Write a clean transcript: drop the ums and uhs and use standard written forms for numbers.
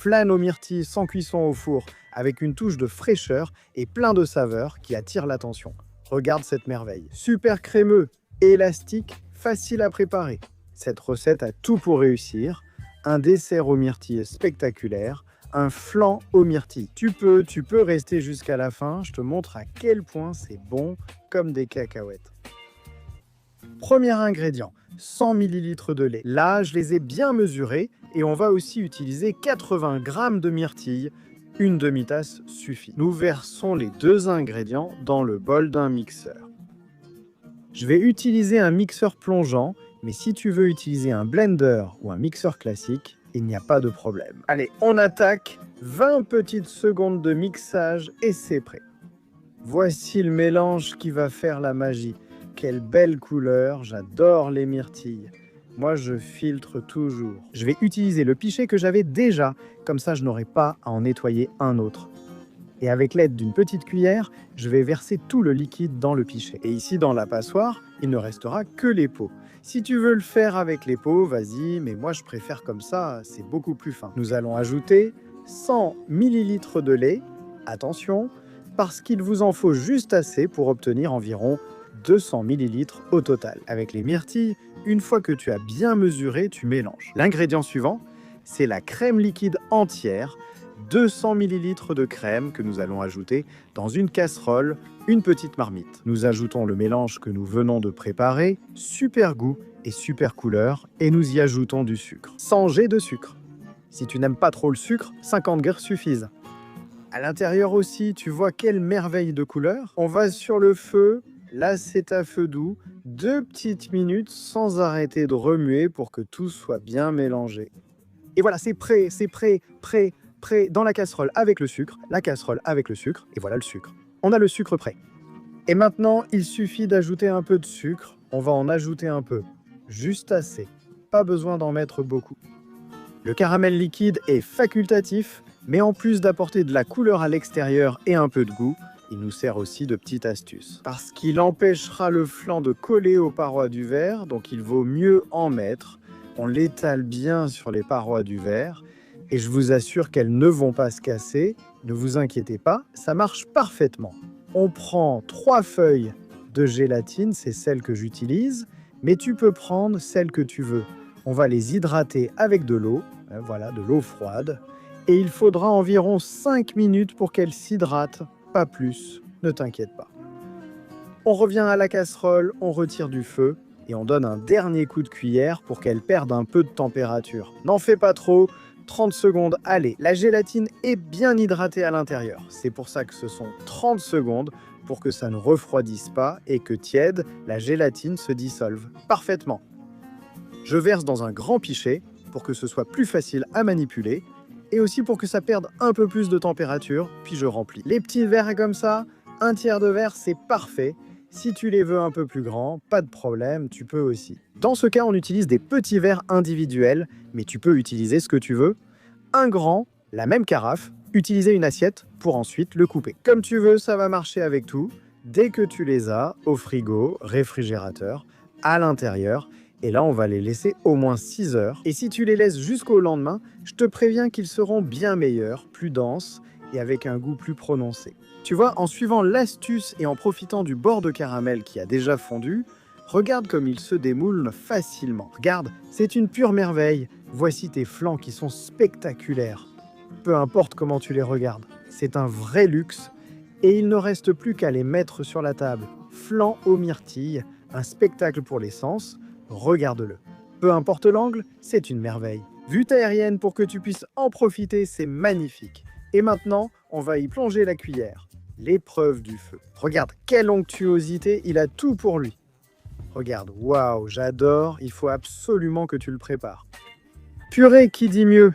Flan aux myrtilles sans cuisson au four, avec une touche de fraîcheur et plein de saveurs qui attirent l'attention. Regarde cette merveille. Super crémeux, élastique, facile à préparer. Cette recette a tout pour réussir. Un dessert aux myrtilles spectaculaire, un flan aux myrtilles. Tu peux rester jusqu'à la fin, je te montre à quel point c'est bon comme des cacahuètes. Premier ingrédient, 100 ml de lait. Là, je les ai bien mesurés et on va aussi utiliser 80 g de myrtilles. Une demi-tasse suffit. Nous versons les deux ingrédients dans le bol d'un mixeur. Je vais utiliser un mixeur plongeant, mais si tu veux utiliser un blender ou un mixeur classique, il n'y a pas de problème. Allez, on attaque. 20 petites secondes de mixage et c'est prêt. Voici le mélange qui va faire la magie. Quelle belle couleur, j'adore les myrtilles. Moi, je filtre toujours. Je vais utiliser le pichet que j'avais déjà, comme ça je n'aurai pas à en nettoyer un autre. Et avec l'aide d'une petite cuillère, je vais verser tout le liquide dans le pichet. Et ici, dans la passoire, il ne restera que les pots. Si tu veux le faire avec les pots, vas-y, mais moi je préfère comme ça, c'est beaucoup plus fin. Nous allons ajouter 100 ml de lait. Attention, parce qu'il vous en faut juste assez pour obtenir environ 200 ml au total. Avec les myrtilles, une fois que tu as bien mesuré, tu mélanges. L'ingrédient suivant, c'est la crème liquide entière, 200 ml de crème que nous allons ajouter dans une casserole, une petite marmite. Nous ajoutons le mélange que nous venons de préparer, super goût et super couleur, et nous y ajoutons du sucre. 100 g de sucre. Si tu n'aimes pas trop le sucre, 50 g suffisent. À l'intérieur aussi, tu vois quelle merveille de couleur. On va sur le feu. Là, c'est à feu doux, 2 petites minutes sans arrêter de remuer pour que tout soit bien mélangé. Et voilà, c'est prêt, prêt dans la casserole avec le sucre, et voilà le sucre. On a le sucre prêt. Et maintenant, il suffit d'ajouter un peu de sucre. On va en ajouter un peu, juste assez. Pas besoin d'en mettre beaucoup. Le caramel liquide est facultatif, mais en plus d'apporter de la couleur à l'extérieur et un peu de goût, il nous sert aussi de petite astuce. Parce qu'il empêchera le flan de coller aux parois du verre, donc il vaut mieux en mettre. On l'étale bien sur les parois du verre, et je vous assure qu'elles ne vont pas se casser. Ne vous inquiétez pas, ça marche parfaitement. On prend 3 feuilles de gélatine, c'est celle que j'utilise, mais tu peux prendre celle que tu veux. On va les hydrater avec de l'eau, voilà, de l'eau froide, et il faudra environ 5 minutes pour qu'elles s'hydratent. Pas plus, ne t'inquiète pas. On revient à la casserole, on retire du feu et on donne un dernier coup de cuillère pour qu'elle perde un peu de température. N'en fais pas trop, 30 secondes, allez. La gélatine est bien hydratée à l'intérieur. C'est pour ça que ce sont 30 secondes pour que ça ne refroidisse pas et que tiède, la gélatine se dissolve parfaitement. Je verse dans un grand pichet pour que ce soit plus facile à manipuler et aussi pour que ça perde un peu plus de température, puis je remplis. Les petits verres comme ça, 1/3 de verre, c'est parfait. Si tu les veux un peu plus grands, pas de problème, tu peux aussi. Dans ce cas, on utilise des petits verres individuels, mais tu peux utiliser ce que tu veux. Un grand, la même carafe, utiliser une assiette pour ensuite le couper. Comme tu veux, ça va marcher avec tout. Dès que tu les as, au frigo, réfrigérateur, à l'intérieur, et là, on va les laisser au moins 6 heures. Et si tu les laisses jusqu'au lendemain, je te préviens qu'ils seront bien meilleurs, plus denses et avec un goût plus prononcé. Tu vois, en suivant l'astuce et en profitant du bord de caramel qui a déjà fondu, regarde comme il se démoule facilement. Regarde, c'est une pure merveille. Voici tes flans qui sont spectaculaires. Peu importe comment tu les regardes, c'est un vrai luxe. Et il ne reste plus qu'à les mettre sur la table. Flan aux myrtilles, un spectacle pour les sens. Regarde-le. Peu importe l'angle, c'est une merveille. Vue aérienne pour que tu puisses en profiter, c'est magnifique. Et maintenant, on va y plonger la cuillère. L'épreuve du feu. Regarde, quelle onctuosité, il a tout pour lui. Regarde, waouh, j'adore, il faut absolument que tu le prépares. Purée, qui dit mieux?